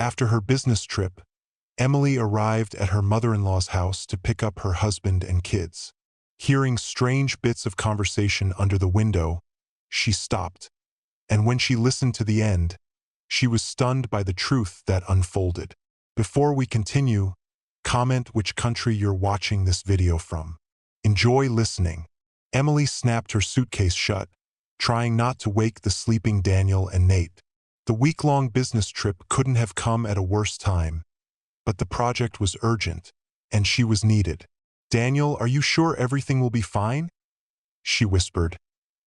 After her business trip, Emily arrived at her mother-in-law's house to pick up her husband and kids. Hearing strange bits of conversation under the window, she stopped, and when she listened to the end, she was stunned by the truth that unfolded. Before we continue, comment which country you're watching this video from. Enjoy listening. Emily snapped her suitcase shut, trying not to wake the sleeping Daniel and Nate. The week-long business trip couldn't have come at a worse time, but the project was urgent, and she was needed. "Daniel, are you sure everything will be fine?" she whispered,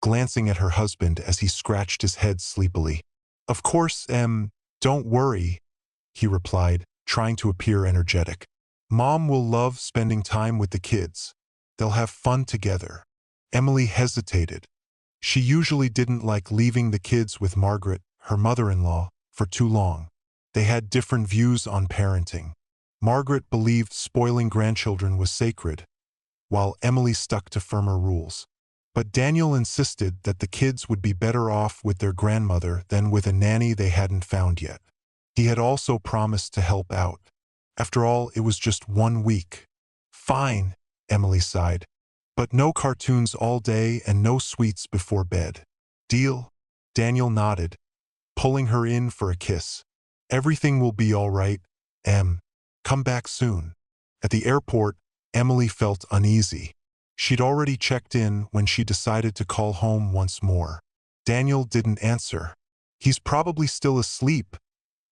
glancing at her husband as he scratched his head sleepily. "Of course, don't worry," he replied, trying to appear energetic. "Mom will love spending time with the kids. They'll have fun together." Emily hesitated. She usually didn't like leaving the kids with Margaret, her mother-in-law, for too long. They had different views on parenting. Margaret believed spoiling grandchildren was sacred, while Emily stuck to firmer rules. But Daniel insisted that the kids would be better off with their grandmother than with a nanny they hadn't found yet. He had also promised to help out. After all, it was just 1 week. "Fine," Emily sighed. "But no cartoons all day and no sweets before bed. Deal?" Daniel nodded, pulling her in for a kiss. "Everything will be all right, Em. Come back soon." At the airport, Emily felt uneasy. She'd already checked in when she decided to call home once more. Daniel didn't answer. "He's probably still asleep,"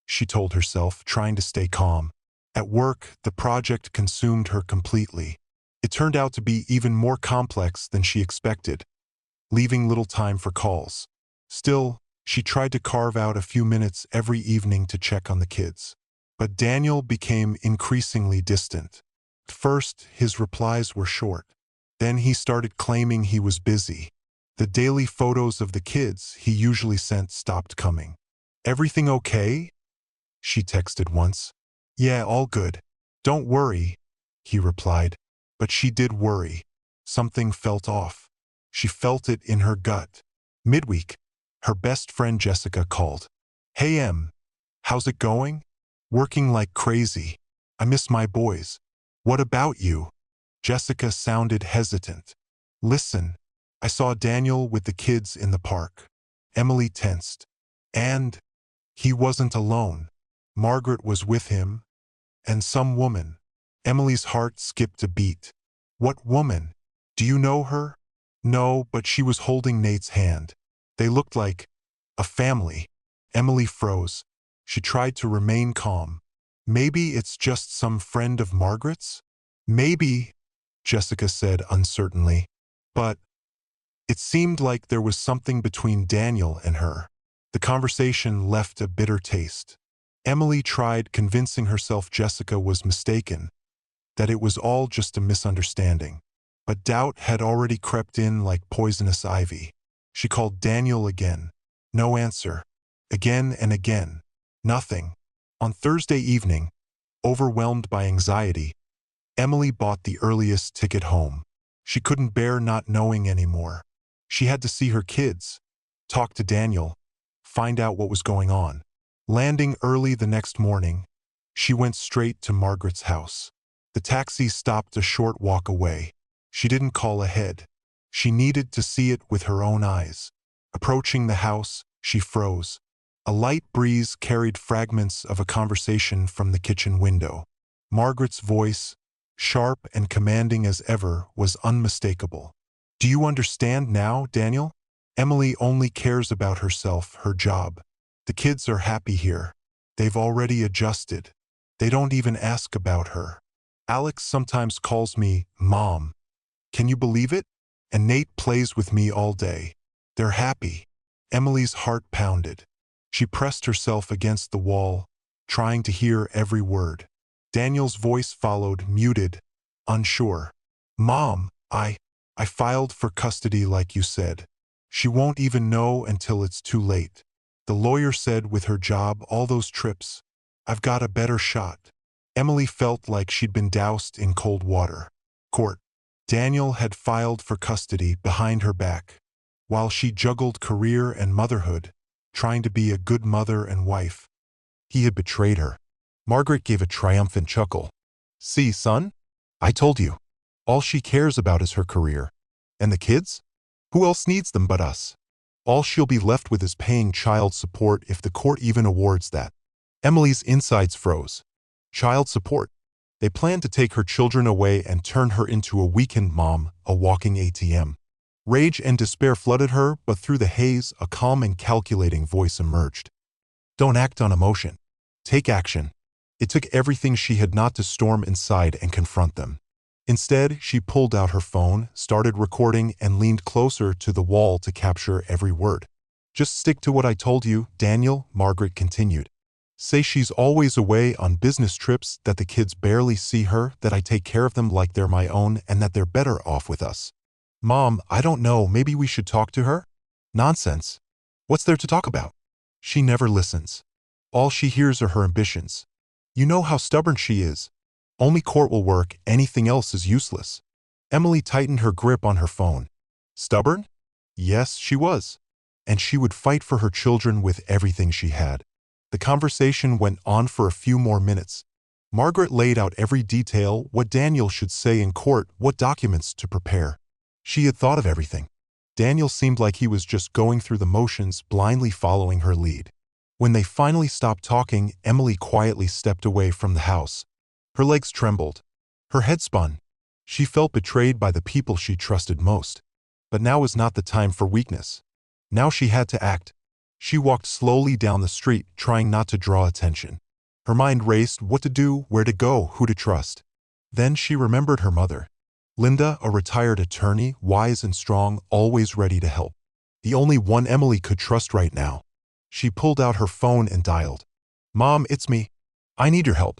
she told herself, trying to stay calm. At work, the project consumed her completely. It turned out to be even more complex than she expected, leaving little time for calls. Still, she tried to carve out a few minutes every evening to check on the kids. But Daniel became increasingly distant. At first, his replies were short. Then he started claiming he was busy. The daily photos of the kids he usually sent stopped coming. "Everything okay?" she texted once. "Yeah, all good. Don't worry," he replied. But she did worry. Something felt off. She felt it in her gut. Midweek, her best friend Jessica called. "Hey Em, how's it going?" "Working like crazy. I miss my boys." "What about you?" Jessica sounded hesitant. "Listen, I saw Daniel with the kids in the park." Emily tensed. And he wasn't alone. Margaret was with him, and some woman. Emily's heart skipped a beat. "What woman? Do you know her?" "No, but she was holding Nate's hand. They looked like a family." Emily froze. She tried to remain calm. "Maybe it's just some friend of Margaret's?" "Maybe," Jessica said uncertainly. But it seemed like there was something between Daniel and her. The conversation left a bitter taste. Emily tried convincing herself Jessica was mistaken, that it was all just a misunderstanding. But doubt had already crept in like poisonous ivy. She called Daniel again. No answer. Again and again. Nothing. On Thursday evening, overwhelmed by anxiety, Emily bought the earliest ticket home. She couldn't bear not knowing anymore. She had to see her kids, talk to Daniel, find out what was going on. Landing early the next morning, she went straight to Margaret's house. The taxi stopped a short walk away. She didn't call ahead. She needed to see it with her own eyes. Approaching the house, she froze. A light breeze carried fragments of a conversation from the kitchen window. Margaret's voice, sharp and commanding as ever, was unmistakable. "Do you understand now, Daniel? Emily only cares about herself, her job. The kids are happy here. They've already adjusted. They don't even ask about her. Alex sometimes calls me Mom. Can you believe it? And Nate plays with me all day. They're happy." Emily's heart pounded. She pressed herself against the wall, trying to hear every word. Daniel's voice followed, muted, unsure. "Mom, I filed for custody like you said. She won't even know until it's too late. The lawyer said with her job, all those trips, I've got a better shot." Emily felt like she'd been doused in cold water. Court. Daniel had filed for custody behind her back, while she juggled career and motherhood, trying to be a good mother and wife. He had betrayed her. Margaret gave a triumphant chuckle. See, son? I told you. All she cares about is her career. And the kids? Who else needs them but us? All she'll be left with is paying child support if the court even awards that. Emily's insides froze. Child support. They planned to take her children away and turn her into a weekend mom, a walking ATM. Rage and despair flooded her, but through the haze, a calm and calculating voice emerged. Don't act on emotion. Take action. It took everything she had not to storm inside and confront them. Instead, she pulled out her phone, started recording, and leaned closer to the wall to capture every word. Just stick to what I told you, Daniel, Margaret continued. Say she's always away on business trips, that the kids barely see her, that I take care of them like they're my own, and that they're better off with us. Mom, I don't know, maybe we should talk to her? Nonsense. What's there to talk about? She never listens. All she hears are her ambitions. You know how stubborn she is. Only court will work, anything else is useless. Emily tightened her grip on her phone. Stubborn? Yes, she was. And she would fight for her children with everything she had. The conversation went on for a few more minutes. Margaret laid out every detail, what Daniel should say in court, what documents to prepare. She had thought of everything. Daniel seemed like he was just going through the motions, blindly following her lead. When they finally stopped talking, Emily quietly stepped away from the house. Her legs trembled. Her head spun. She felt betrayed by the people she trusted most. But now was not the time for weakness. Now she had to act. She walked slowly down the street, trying not to draw attention. Her mind raced what to do, where to go, who to trust. Then she remembered her mother. Linda, a retired attorney, wise and strong, always ready to help. The only one Emily could trust right now. She pulled out her phone and dialed. Mom, it's me. I need your help.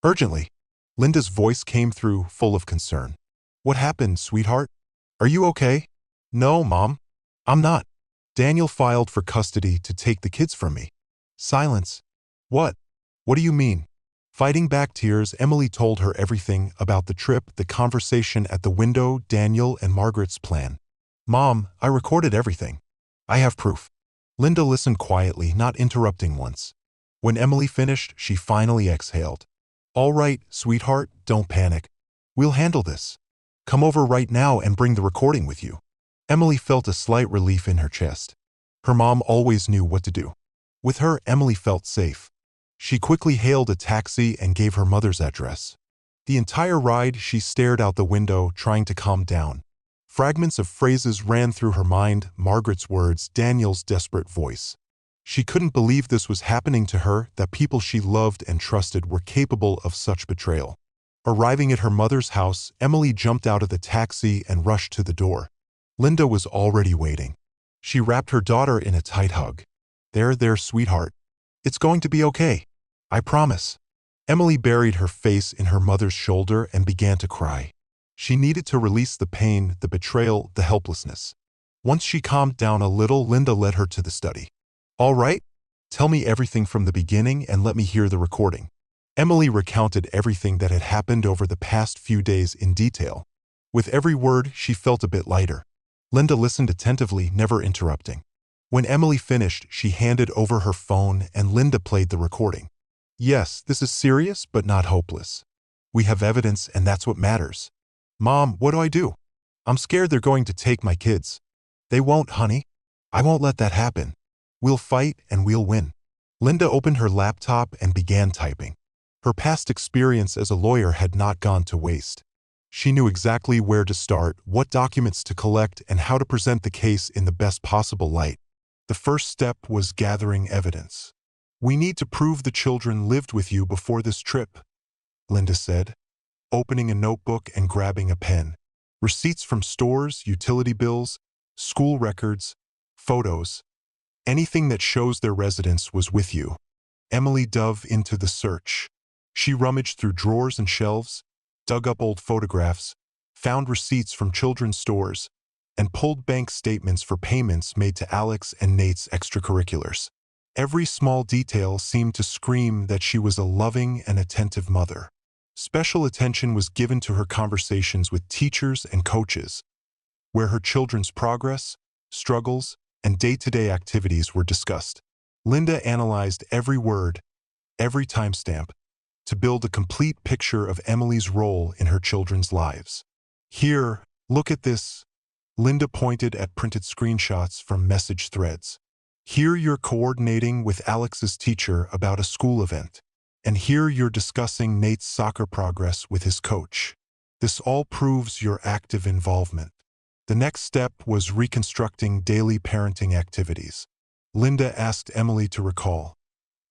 Urgently. Linda's voice came through, full of concern. What happened, sweetheart? Are you okay? No, Mom. I'm not. Daniel filed for custody to take the kids from me. Silence. What? What do you mean? Fighting back tears, Emily told her everything about the trip, the conversation at the window, Daniel and Margaret's plan. Mom, I recorded everything. I have proof. Linda listened quietly, not interrupting once. When Emily finished, she finally exhaled. All right, sweetheart, don't panic. We'll handle this. Come over right now and bring the recording with you. Emily felt a slight relief in her chest. Her mom always knew what to do. With her, Emily felt safe. She quickly hailed a taxi and gave her mother's address. The entire ride, she stared out the window, trying to calm down. Fragments of phrases ran through her mind, Margaret's words, Daniel's desperate voice. She couldn't believe this was happening to her, that people she loved and trusted were capable of such betrayal. Arriving at her mother's house, Emily jumped out of the taxi and rushed to the door. Linda was already waiting. She wrapped her daughter in a tight hug. There, sweetheart. It's going to be okay. I promise. Emily buried her face in her mother's shoulder and began to cry. She needed to release the pain, the betrayal, the helplessness. Once she calmed down a little, Linda led her to the study. All right? Tell me everything from the beginning and let me hear the recording. Emily recounted everything that had happened over the past few days in detail. With every word, she felt a bit lighter. Linda listened attentively, never interrupting. When Emily finished, she handed over her phone and Linda played the recording. Yes, this is serious, but not hopeless. We have evidence and that's what matters. Mom, what do I do? I'm scared they're going to take my kids. They won't, honey. I won't let that happen. We'll fight and we'll win. Linda opened her laptop and began typing. Her past experience as a lawyer had not gone to waste. She knew exactly where to start, what documents to collect, and how to present the case in the best possible light. The first step was gathering evidence. We need to prove the children lived with you before this trip, Linda said, opening a notebook and grabbing a pen. Receipts from stores, utility bills, school records, photos. Anything that shows their residence was with you. Emily dove into the search. She rummaged through drawers and shelves, dug up old photographs, found receipts from children's stores, and pulled bank statements for payments made to Alex and Nate's extracurriculars. Every small detail seemed to scream that she was a loving and attentive mother. Special attention was given to her conversations with teachers and coaches, where her children's progress, struggles, and day-to-day activities were discussed. Linda analyzed every word, every timestamp, to build a complete picture of Emily's role in her children's lives. Here, look at this. Linda pointed at printed screenshots from message threads. Here you're coordinating with Alex's teacher about a school event. And here you're discussing Nate's soccer progress with his coach. This all proves your active involvement. The next step was reconstructing daily parenting activities. Linda asked Emily to recall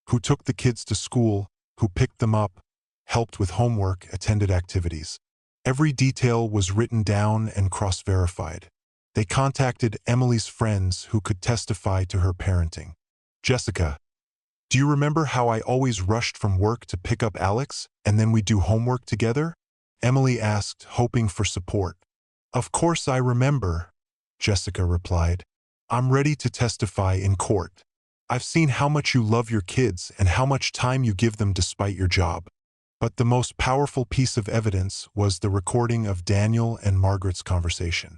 who took the kids to school, who picked them up, helped with homework, attended activities. Every detail was written down and cross-verified. They contacted Emily's friends who could testify to her parenting. Jessica, do you remember how I always rushed from work to pick up Alex, and then we'd do homework together? Emily asked, hoping for support. Of course I remember, Jessica replied. I'm ready to testify in court. I've seen how much you love your kids and how much time you give them despite your job. But the most powerful piece of evidence was the recording of Daniel and Margaret's conversation.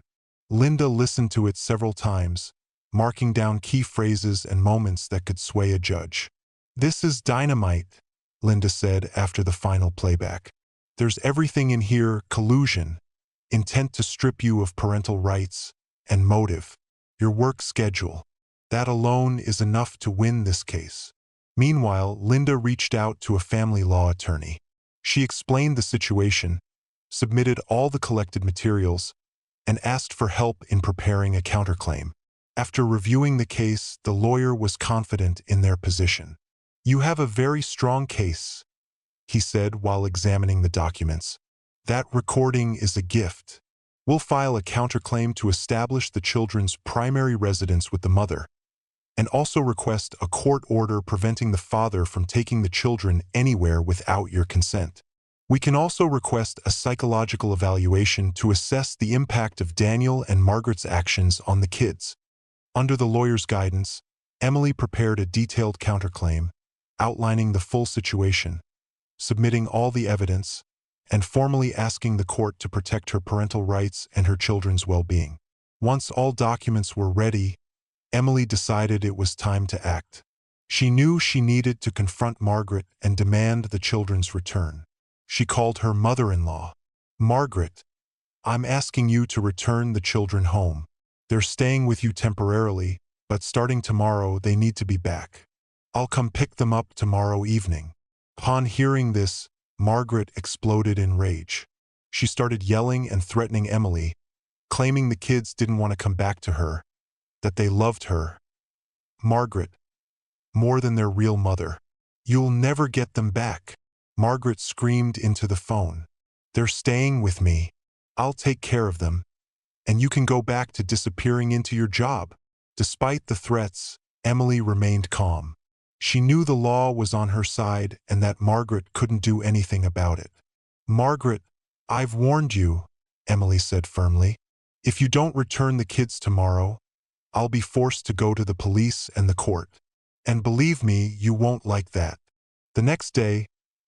Linda listened to it several times, marking down key phrases and moments that could sway a judge. This is dynamite, Linda said after the final playback. There's everything in here: collusion, intent to strip you of parental rights, and motive, your work schedule. That alone is enough to win this case. Meanwhile, Linda reached out to a family law attorney. She explained the situation, submitted all the collected materials, and asked for help in preparing a counterclaim. After reviewing the case, the lawyer was confident in their position. You have a very strong case, he said while examining the documents. That recording is a gift. We'll file a counterclaim to establish the children's primary residence with the mother, and also request a court order preventing the father from taking the children anywhere without your consent. We can also request a psychological evaluation to assess the impact of Daniel and Margaret's actions on the kids. Under the lawyer's guidance, Emily prepared a detailed counterclaim, outlining the full situation, submitting all the evidence, and formally asking the court to protect her parental rights and her children's well-being. Once all documents were ready, Emily decided it was time to act. She knew she needed to confront Margaret and demand the children's return. She called her mother-in-law. Margaret, I'm asking you to return the children home. They're staying with you temporarily, but starting tomorrow they need to be back. I'll come pick them up tomorrow evening. Upon hearing this, Margaret exploded in rage. She started yelling and threatening Emily, claiming the kids didn't want to come back to her, that they loved her. Margaret, more than their real mother. You'll never get them back. Margaret screamed into the phone. They're staying with me. I'll take care of them. And you can go back to disappearing into your job. Despite the threats, Emily remained calm. She knew the law was on her side and that Margaret couldn't do anything about it. Margaret, I've warned you, Emily said firmly. If you don't return the kids tomorrow, I'll be forced to go to the police and the court. And believe me, you won't like that. The next day,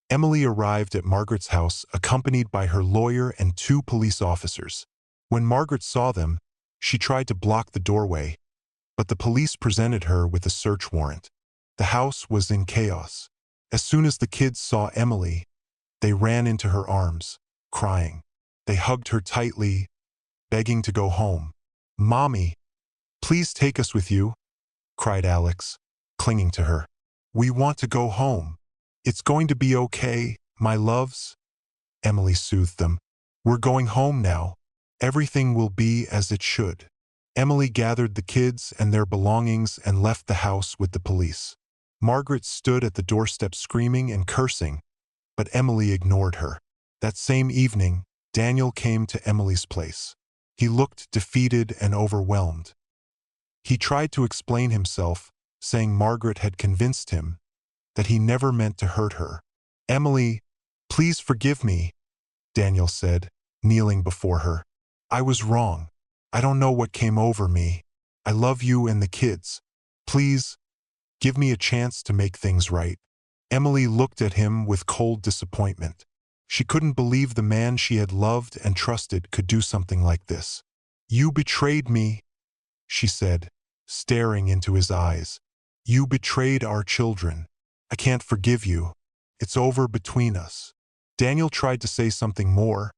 Emily arrived at Margaret's house accompanied by her lawyer and 2 police officers. When Margaret saw them, she tried to block the doorway, but the police presented her with a search warrant. The house was in chaos. As soon as the kids saw Emily, they ran into her arms, crying. They hugged her tightly, begging to go home. Mommy, please take us with you, cried Alex, clinging to her. We want to go home. It's going to be okay, my loves, Emily soothed them. We're going home now. Everything will be as it should. Emily gathered the kids and their belongings and left the house with the police. Margaret stood at the doorstep screaming and cursing, but Emily ignored her. That same evening, Daniel came to Emily's place. He looked defeated and overwhelmed. He tried to explain himself, saying Margaret had convinced him that he never meant to hurt her. Emily, please forgive me, Daniel said, kneeling before her. I was wrong. I don't know what came over me. I love you and the kids. Please, give me a chance to make things right. Emily looked at him with cold disappointment. She couldn't believe the man she had loved and trusted could do something like this. You betrayed me, she said, staring into his eyes. You betrayed our children. I can't forgive you. It's over between us. Daniel tried to say something more,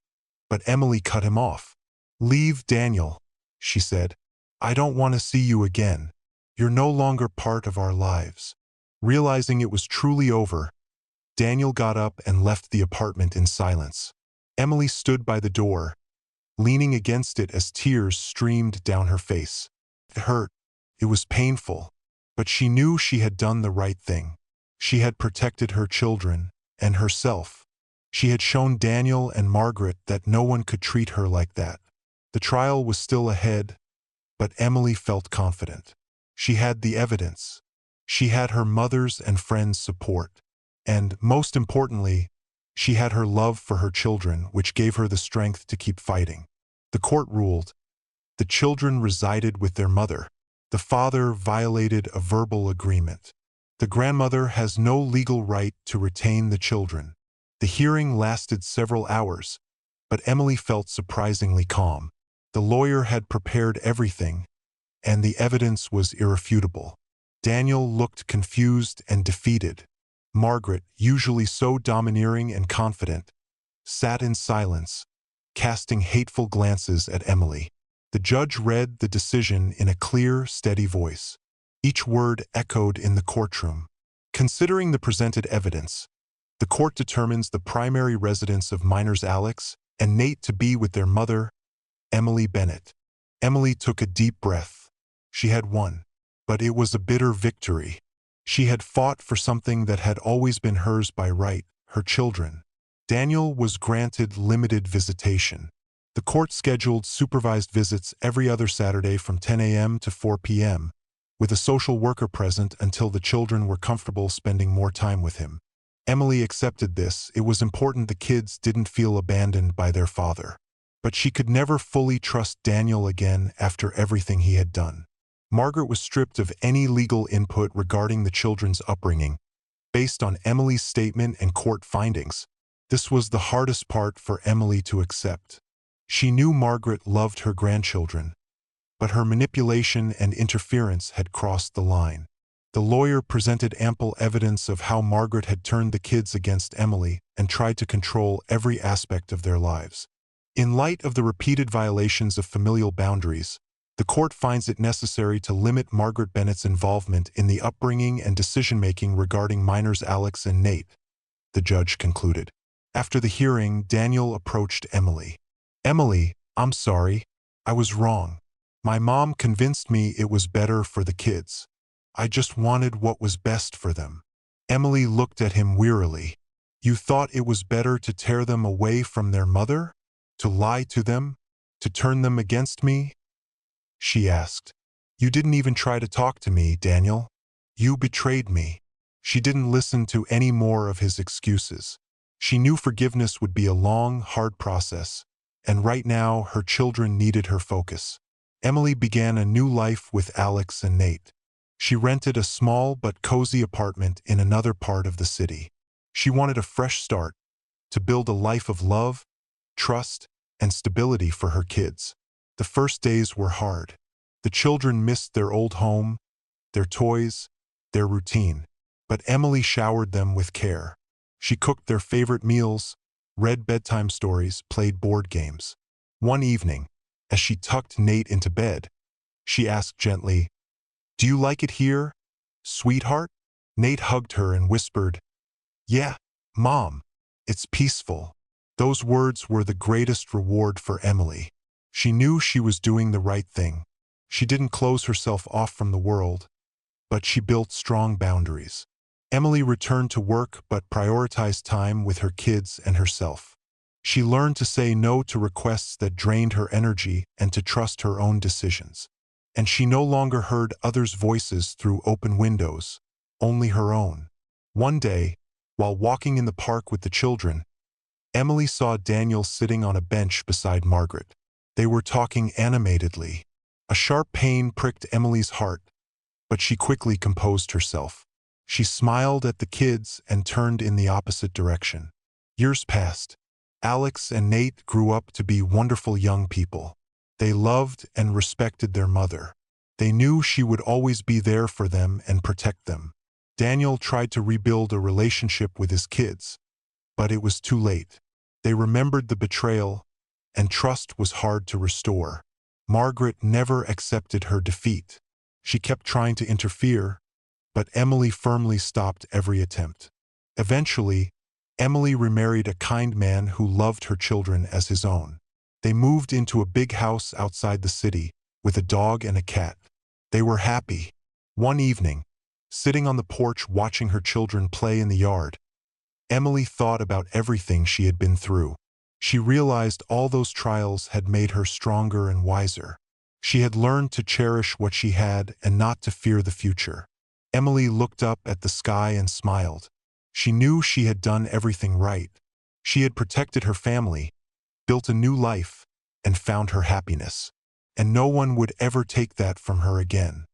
but Emily cut him off. Leave, Daniel, she said. I don't want to see you again. You're no longer part of our lives. Realizing it was truly over, Daniel got up and left the apartment in silence. Emily stood by the door, leaning against it as tears streamed down her face. It hurt. It was painful, but she knew she had done the right thing. She had protected her children and herself. She had shown Daniel and Margaret that no one could treat her like that. The trial was still ahead, but Emily felt confident. She had the evidence. She had her mother's and friends' support. And, most importantly, she had her love for her children, which gave her the strength to keep fighting. The court ruled. The children resided with their mother. The father violated a verbal agreement. The grandmother has no legal right to retain the children. The hearing lasted several hours, but Emily felt surprisingly calm. The lawyer had prepared everything, and the evidence was irrefutable. Daniel looked confused and defeated. Margaret, usually so domineering and confident, sat in silence, casting hateful glances at Emily. The judge read the decision in a clear, steady voice. Each word echoed in the courtroom. Considering the presented evidence, the court determines the primary residence of minors Alex and Nate to be with their mother, Emily Bennett. Emily took a deep breath. She had won, but it was a bitter victory. She had fought for something that had always been hers by right, her children. Daniel was granted limited visitation. The court scheduled supervised visits every other Saturday from 10 a.m. to 4 p.m., with a social worker present until the children were comfortable spending more time with him. Emily accepted this. It was important the kids didn't feel abandoned by their father. But she could never fully trust Daniel again after everything he had done. Margaret was stripped of any legal input regarding the children's upbringing, based on Emily's statement and court findings. This was the hardest part for Emily to accept. She knew Margaret loved her grandchildren, but her manipulation and interference had crossed the line. The lawyer presented ample evidence of how Margaret had turned the kids against Emily and tried to control every aspect of their lives. In light of the repeated violations of familial boundaries, the court finds it necessary to limit Margaret Bennett's involvement in the upbringing and decision-making regarding minors Alex and Nate, the judge concluded. After the hearing, Daniel approached Emily. Emily, I'm sorry. I was wrong. My mom convinced me it was better for the kids. I just wanted what was best for them. Emily looked at him wearily. You thought it was better to tear them away from their mother? To lie to them? To turn them against me? She asked. You didn't even try to talk to me, Daniel. You betrayed me. She didn't listen to any more of his excuses. She knew forgiveness would be a long, hard process, and right now her children needed her focus. Emily began a new life with Alex and Nate. She rented a small but cozy apartment in another part of the city. She wanted a fresh start, to build a life of love, trust, and stability for her kids. The first days were hard. The children missed their old home, their toys, their routine. But Emily showered them with care. She cooked their favorite meals, read bedtime stories, played board games. One evening, as she tucked Nate into bed, she asked gently, Do you like it here, sweetheart? Nate hugged her and whispered, Yeah, Mom, it's peaceful. Those words were the greatest reward for Emily. She knew she was doing the right thing. She didn't close herself off from the world, but she built strong boundaries. Emily returned to work but prioritized time with her kids and herself. She learned to say no to requests that drained her energy and to trust her own decisions. And she no longer heard others' voices through open windows, only her own. One day, while walking in the park with the children, Emily saw Daniel sitting on a bench beside Margaret. They were talking animatedly. A sharp pain pricked Emily's heart, but she quickly composed herself. She smiled at the kids and turned in the opposite direction. Years passed. Alex and Nate grew up to be wonderful young people. They loved and respected their mother. They knew she would always be there for them and protect them. Daniel tried to rebuild a relationship with his kids, but it was too late. They remembered the betrayal, and trust was hard to restore. Margaret never accepted her defeat. She kept trying to interfere, but Emily firmly stopped every attempt. Eventually, Emily remarried a kind man who loved her children as his own. They moved into a big house outside the city, with a dog and a cat. They were happy. One evening, sitting on the porch watching her children play in the yard, Emily thought about everything she had been through. She realized all those trials had made her stronger and wiser. She had learned to cherish what she had and not to fear the future. Emily looked up at the sky and smiled. She knew she had done everything right. She had protected her family, built a new life, and found her happiness. And no one would ever take that from her again.